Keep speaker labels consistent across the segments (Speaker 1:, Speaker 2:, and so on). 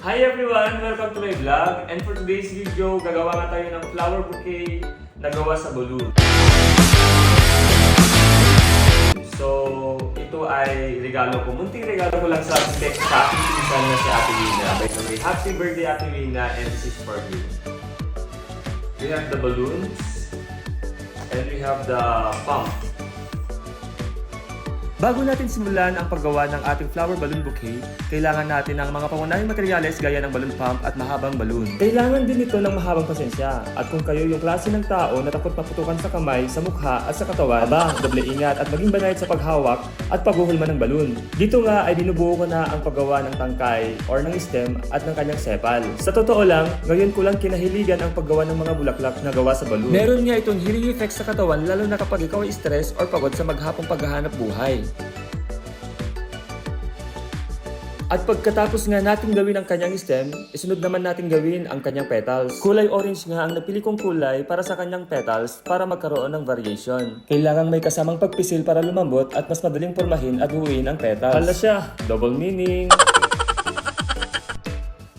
Speaker 1: Hi everyone! Welcome to my vlog. And for today's video, gagawa nga tayo ng flower bouquet na gawa sa balloon. So, ito ay regalo ko. Munting regalo ko lang sa aking pinsan na si Ate Lina. By the way, happy birthday Ate Lina, and this is for you. We have the balloons and we have the pump. Bago natin simulan ang paggawa ng ating flower balloon bouquet, kailangan natin ng mga pangunahing materyales gaya ng balloon pump at mahabang balloon. Kailangan din ito ng mahabang pasensya. At kung kayo yung klase ng tao na takot maputukan sa kamay, sa mukha at sa katawan, doble ingat at maging banayad sa paghawak at paghuhulma ng balloon. Dito nga ay binubuo ko na ang paggawa ng tangkay or ng stem at ng kanyang sepal. Sa totoo lang, ngayon ko lang kinahiligan ang paggawa ng mga bulaklak na gawa sa balloon. Meron nga itong healing effect sa katawan lalo na kapag ikaw ay stress or pagod sa maghapong paghahanap buhay. At pagkatapos nga natin gawin ang kanyang stem, isunod naman natin gawin ang kanyang petals. Kulay orange nga ang napili kong kulay para sa kanyang petals para magkaroon ng variation. Kailangan may kasamang pagpisil para lumambot at mas madaling pormahin at buuin ang petals. Hala siya! Double meaning!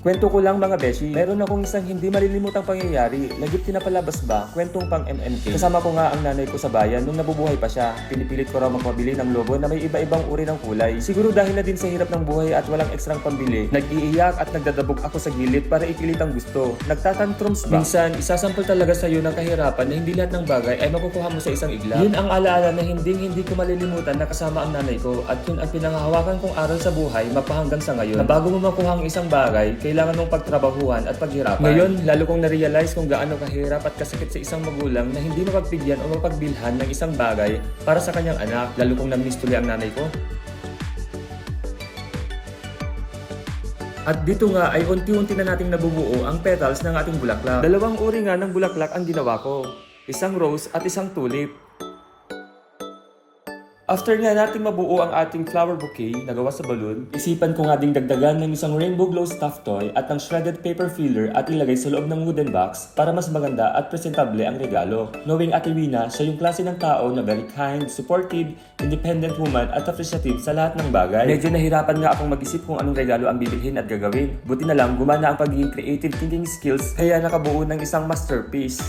Speaker 1: Kwento ko lang mga beshi, meron akong isang hindi malilimutang pangyayari. Lagip pinapalabas ba, kwentong pang MMK. Kasama ko nga ang nanay ko sa bayan nung nabubuhay pa siya. Pinipilit ko raw magpabili ng lobo na may iba-ibang uri ng kulay. Siguro dahil na din sa hirap ng buhay at walang ekstrang pambili, nag-iiyak at nagdadabog ako sa gilid para ipilit ang gusto. Nagtatantrums ba? Minsan, isasampal talaga sa iyo ng kahirapan na hindi lahat ng bagay ay makukuha mo sa isang iglap. Yun ang alaala na hindi ko malilimutan na kasama ang nanay ko at yun ang pinanghahawakan kong aral sa buhay mapahanggang sa ngayon. Na bago mo makuha ang isang bagay, kailangan mong pagtrabahuhan at paghirapan. Ngayon, lalo kong na-realize kung gaano kahirap at kasakit sa isang magulang na hindi mapagbigyan o mapagbilhan ng isang bagay para sa kanyang anak. Lalo kong na-miss tuloy ang nanay ko. At dito nga ay unti-unti na nating nabubuo ang petals ng ating bulaklak. Dalawang uri nga ng bulaklak ang ginawa ko. Isang rose at isang tulip. After nga natin mabuo ang ating flower bouquet na gawa sa balloon, isipan ko nga ding dagdagan ng isang rainbow glow stuffed toy at ng shredded paper filler at ilagay sa loob ng wooden box para mas maganda at presentable ang regalo. Knowing Ate Wina, siya yung klase ng tao na very kind, supportive, independent woman at appreciative sa lahat ng bagay. Medyo nahirapan nga akong mag-isip kung anong regalo ang bibilhin at gagawin. Buti na lang gumana ang pagiging creative thinking skills kaya nakabuo ng isang masterpiece.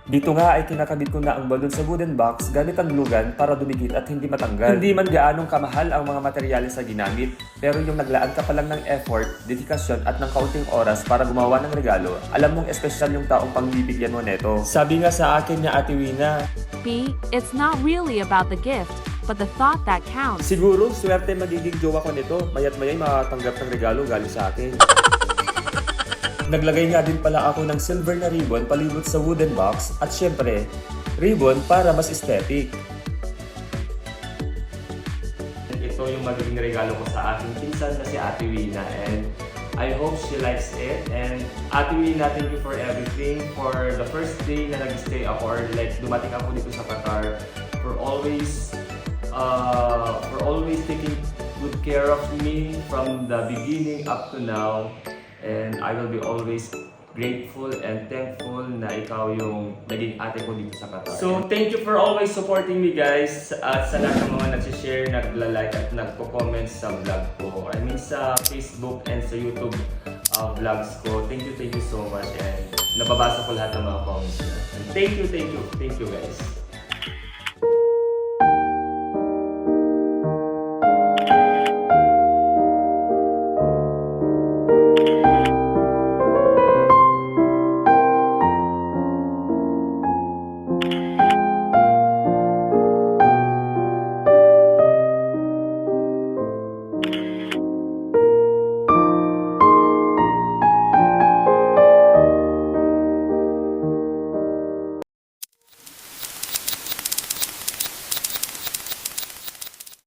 Speaker 1: Dito nga ay kinakabit ko na ang balloon sa wooden box gamit ang glue gun para dumikit at hindi matanggal. Hindi man gaanong kamahal ang mga materyales na ginamit, pero yung naglaan ka pa lang ng effort, dedikasyon at ng kaunting oras para gumawa ng regalo, alam mong espesyal yung taong pangbibigyan mo neto. Sabi nga sa akin niya Ate Wina,
Speaker 2: B, it's not really about the gift, but the thought that counts.
Speaker 1: siguro swerte magiging jowa ko nito, mayat mayay makatanggap ng regalo galing sa akin. Naglagay nga din pala ako ng silver na ribbon palibot sa wooden box at syempre, ribbon para mas aesthetic. Ito yung magiging regalo ko sa aking pinsan na si Ate Wina, and I hope she likes it. And Ate Wina, thank you for everything. For the first day na nag-stay ako or like dumating ako dito sa Qatar, for always taking good care of me from the beginning up to now. And I will be always grateful and thankful na ikaw yung naging ate ko dito sa Qatar. So, thank you for always supporting me guys. At sa lahat ng mga nagsishare, nagla-like at nagko-comment sa vlog ko. I mean sa Facebook and sa YouTube vlogs ko. Thank you so much. And nababasa ko lahat ng mga comments nyo. Thank you guys.